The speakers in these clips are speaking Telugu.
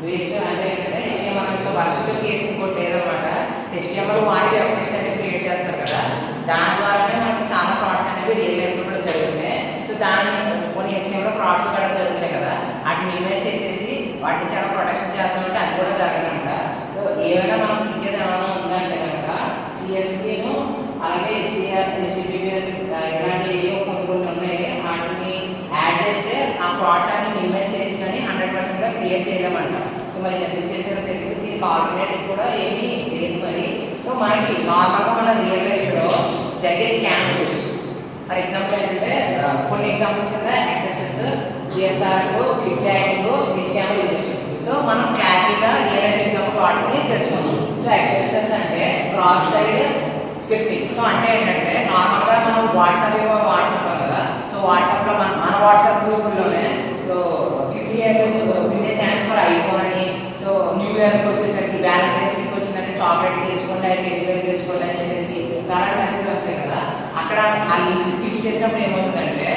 వేస్ట్ అంటే ఏంటంటే HTML వర్షన్లో కేసు ఇంకోటి లేదనమాట. HTML వాడి వెబ్సైట్స్ అనేవి క్రియేట్ చేస్తారు కదా, దాని ద్వారానే మనకి చాలా ఫ్రాడ్స్ అనేవి రియల్ లైఫ్ కూడా జరుగుతున్నాయి. సో దాన్ని కొన్ని HTML ఫ్రాడ్స్ కూడా జరుగుతున్నాయి కదా, వాటిని మినిమైజ్ చేసేసి వాటిని చాలా ప్రొటెక్షన్ చేస్తామంటే అది కూడా జరగదంట. సో ఏమైనా మనం ఇంకేది ఏమైనా ఉందంటే కనుక CSPను అలాగే HTTPS ఇలాంటి కొన్ని ఉన్నాయి, వాటిని యాడ్ చేస్తే ఆ ఫ్రాడ్స్ అన్ని మినిమైజ్ చేయొచ్చు కానీ 100%గా క్లియర్ చేయలేమంట. సో మరి ఎందుకు చేసారో తెలియదు. దీనికి ఆల్టర్నేటివ్ కూడా ఏమీ లేదు మరి. సో మనకి నార్మల్గా మన రియల్ లైఫ్లో జరిగే స్కామ్స్ ఫర్ ఎగ్జాంపుల్ ఏంటంటే కొన్ని ఎగ్జాంపుల్స్ కింద XSS, GSR, clickjacking, HTML injection. So మనం క్లారిటీగా రియల్ లైఫ్ ఎగ్జాంపుల్ వాటిని తెలుసుకున్నాం. సో XSS అంటే క్రాస్ సైడ్ స్క్రిప్టింగ్. సో అంటే ఏంటంటే నార్మల్గా మనం వాట్సాప్ వాడుతుంటాం కదా, సో వాట్సాప్లో మన వాట్సాప్ గ్రూపుల్లోనే సో వినే ఛాన్స్ ఫర్ ఐఫోన్ అని, సో న్యూ ఇయర్కి వచ్చేసరికి వ్యాలంటైన్స్ డేకి వచ్చిందంటే చాక్లెట్ తెచ్చుకోండి, టెడ్డీబేర్ తెచ్చుకోండి అని చెప్పేసి కరెంట్ మెసేజ్ వస్తాయి కదా, అక్కడ ఆ లింక్స్ క్లిక్ చేసినప్పుడు ఏమవుతుందంటే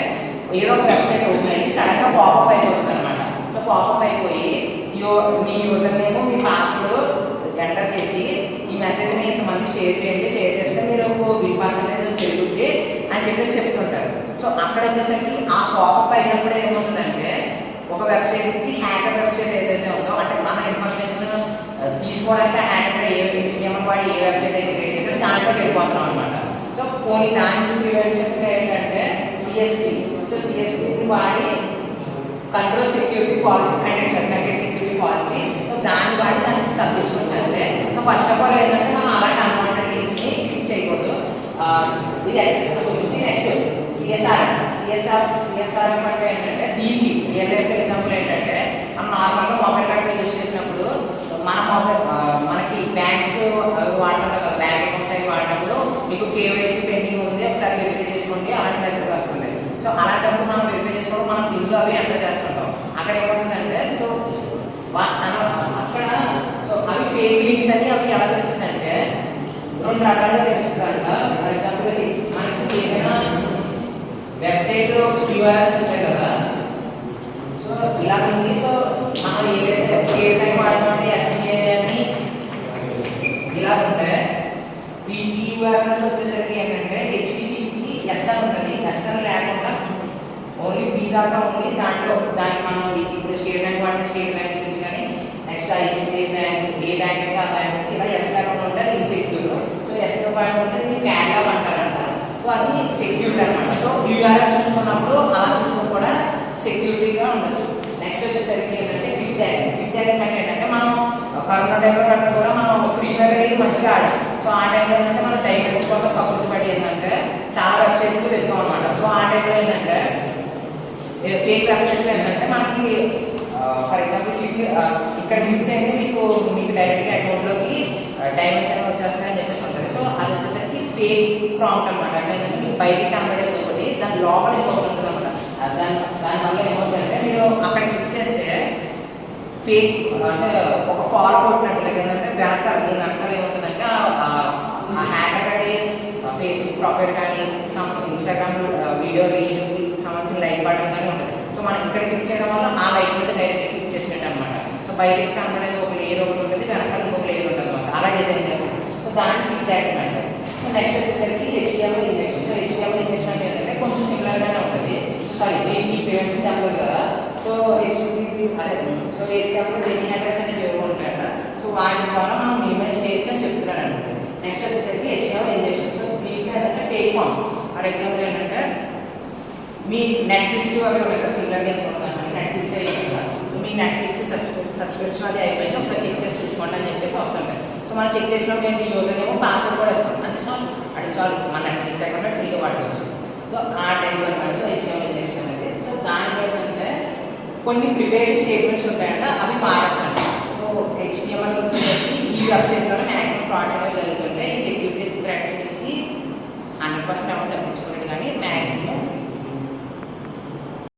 ఏదో ఒక వెబ్సైట్ ఓపెన్ అయ్యి సడన్గా పాపప్ అయిపోతుంది అనమాట. సో పాపప్ అయిపోయి మీ యూజర్ నేమ్, మీ పాస్వర్డ్ ఎంటర్ చేసి ఈ మెసేజ్ని ఇంతమంది షేర్ చేయండి, షేర్ చేస్తే మీరు %1 పెరుగుద్ది అని చెప్పేసి చెప్తుంటారు. సో అక్కడ వచ్చేసరికి ఆ పాపప్ అయినప్పుడు ఏమవుతుందంటే ఒక వెబ్సైట్ నుంచి హ్యాకర్ వెబ్సైట్ ఏదైతే ఉందో, అంటే మన ఇన్ఫర్మేషన్ తీసుకోవడానికి హ్యాకర్ వాడి ఏ వెబ్సైట్ అయితే క్రియేట్ చేస్తారో దాంట్లోకి వెళ్ళిపోతున్నాం అనమాట. సో పోనీ దానికి ప్రివెన్షన్ ఏంటంటే CSP. సో CSP వాడి control security policy, content security policy. So దాన్ని వాడి దాని నుంచి తప్పించుకోవచ్చు అంతే. సో ఫస్ట్ ఆఫ్ ఆల్ ఏంటంటే మనం అలాంటి అన్వాంటెడ్ లింక్స్ని క్లిక్ చేయకూడదు. ఇది XSS గురించి. నెక్స్ట్ CSRF అంటే ఏంటంటే దీనికి రియల్ లైఫ్ ఎగ్జాంపుల్ ఏంటంటే మనం నార్మల్గా మొబైల్ కార్డు యూజ్ చేసినప్పుడు మన మొబైల్ మనకి బ్యాంక్స్ వాడుతుంటాం కదా, బ్యాంక్ అకౌంట్స్ అవి వాడినప్పుడు మీకు KYC పెండింగ్ ఉంది, ఒకసారి వెరిఫై చేసుకోండి అలాంటి మెసేజ్ వస్తుంది. సో అలాంటప్పుడు మనం వెరిఫై చేసుకోవడం మనం బిల్లు అవి ఎంటర్ చేస్తుంటాం. అక్కడ ఏమవుతుందంటే సో అక్కడ సో అవి ఫేక్ లింక్స్ అని అవి ఎలా తెలుస్తుందంటే 2 రకాలుగా తెలుస్తుందంట. ఫర్ ఎగ్జాంపుల్ మనకి ఏదైనా వెబ్సైట్ URLs ఉంటాయి కదా, సో ఇలా ఉంది. సో మనం ఏదైతే స్టేట్ టైం వాడుతుంటే SMA అని ఇలా ఉంటాయి. ఈ URLs వచ్చేసరికి ఏంటంటే HTTPS అని ఉంటుంది, SN లేకుండా ఓన్లీ B దాకా ఉంది. దానికి మనం ఇప్పుడు స్టేట్ బ్యాంక్ వాడితే స్టేట్ బ్యాంక్ గురించి కానీ, నెక్స్ట్ ICICI బ్యాంక్, ఏ బ్యాంక్ అయితే ఆ బ్యాంక్ నుంచి ఇలా S లేకుండా ఉంటుంది ఇన్సెక్యూర్. సో S తో పాటు ఉంటే దీన్ని ప్యాడ్లాగ్ అంటారంట. సో అది సెక్యూరిటీ అనమాట. సో URL చూసుకున్నప్పుడు అలా చూసుకుని కూడా సెక్యూరిటీగా ఉండొచ్చు. నెక్స్ట్ వచ్చేసరికి ఏంటంటే క్విక్ జాయింగ్ అంటే ఏంటంటే మనం కరోనా టైంలో కట్ట కూడా మనం ఫ్రీ ఫైర్ అయ్యి మంచిగా ఆడాం. సో ఆ టైంలో ఏంటంటే మనం డైవర్స్ కోసం పక్కన పడి ఏంటంటే చాలా వెబ్సైట్లు వెళ్తాం అనమాట. సో ఆ టైంలో ఏంటంటే ఫేక్ వెబ్సైట్స్లో ఏంటంటే మనకి ఫర్ ఎగ్జాంపుల్ ఇక్కడ క్లిక్ చేయండి మీకు డైరెక్ట్గా అకౌంట్లోకి డైమండ్స్ అనేవి వచ్చేస్తాయని చెప్పేసి ఉంటుంది. సో అది వచ్చేసరికి ఫేక్ ప్రాంప్ట్ అనమాట. అంటే మీకు బయటికి కనబడేది ఒకటి, దాని లోపల ఇంకొకటి ఉంటుంది అనమాట. దానివల్ల ఏమవుతుందంటే మీరు అక్కడ క్లిక్ చేస్తే ఫేక్ అంటే ఒక ఫాలో కొట్టినట్లు ఏంటంటే వెనకాల దీని వెనకాల ఏమవుతుందంటే ఆ హ్యాకర్ అంటే ఫేస్బుక్ ప్రొఫైల్ కానీ ఇన్స్టాగ్రామ్ వీడియో రీల్కి సంబంధించిన లైక్ బటన్ కానీ ఉంటుంది. సో మనం ఇక్కడ క్లిక్ చేయడం వల్ల ఆ లైక్ మీద డైరెక్ట్ క్లిక్ చేసినట్టు అనమాట. సో బయటకి కనబడేది ఒక లేయర్ ఒకటి ఉంటుంది, వెనకాల ఇంకొక లేయర్ ఉంటుంది అనమాట. అలా డిజైన్ చేస్తాం. సో దాన్ని క్లిక్ చేయడం అంటే. సో నెక్స్ట్ వచ్చేసరికి HTML injection. So HTML injection అంటే ఏంటంటే కొంచెం సిమిలర్గానే ఉంటుంది. సారీ దీనికి పేమెంట్స్ చెప్పలేదు కదా. So so HTML demi address అనేవి ఉంటాయంట. సో వాటి ద్వారా మనం మినిమైజ్ చేయొచ్చు అని చెప్తున్నాడు అనమాట. నెక్స్ట్ వచ్చేసరికి HTML ఇంజెక్షన్. సో దీనికి ఏంటంటే ఫేక్ ఫార్మ్స్. ఫర్ ఎగ్జాంపుల్ ఏంటంటే మీ నెట్ఫ్లిక్స్ అవి ఉంటాయి సిమిలర్గా అనుకుంటున్నాను, నెట్ఫ్లిక్స్ అయ్యి కదా. సో మీ నెట్ఫ్లిక్స్ సబ్స్క్రిప్షన్ అది అయిపోయింది, ఒకసారి చెక్ చేసి చూసుకోండి అని చెప్పేసి వస్తుంటాయి. సో మనం చెక్ చేసినప్పుడు ఏంటి యూజర్ ఏమో పాస్వర్డ్ కూడా ఇస్తాం, అంతే చాలు అది చాలు మన నెట్ఫ్లిక్స్ అకౌంట్ ఫ్రీగా వాడుకోవచ్చు. సో ఆ టైం అనమాట. సో HTML ఇంజెక్షన్ అనేది. సో దానికి ఏంటంటే కొన్ని ప్రిపేర్డ్ స్టేట్మెంట్స్ ఉంటాయంట, అవి వాడచ్చు.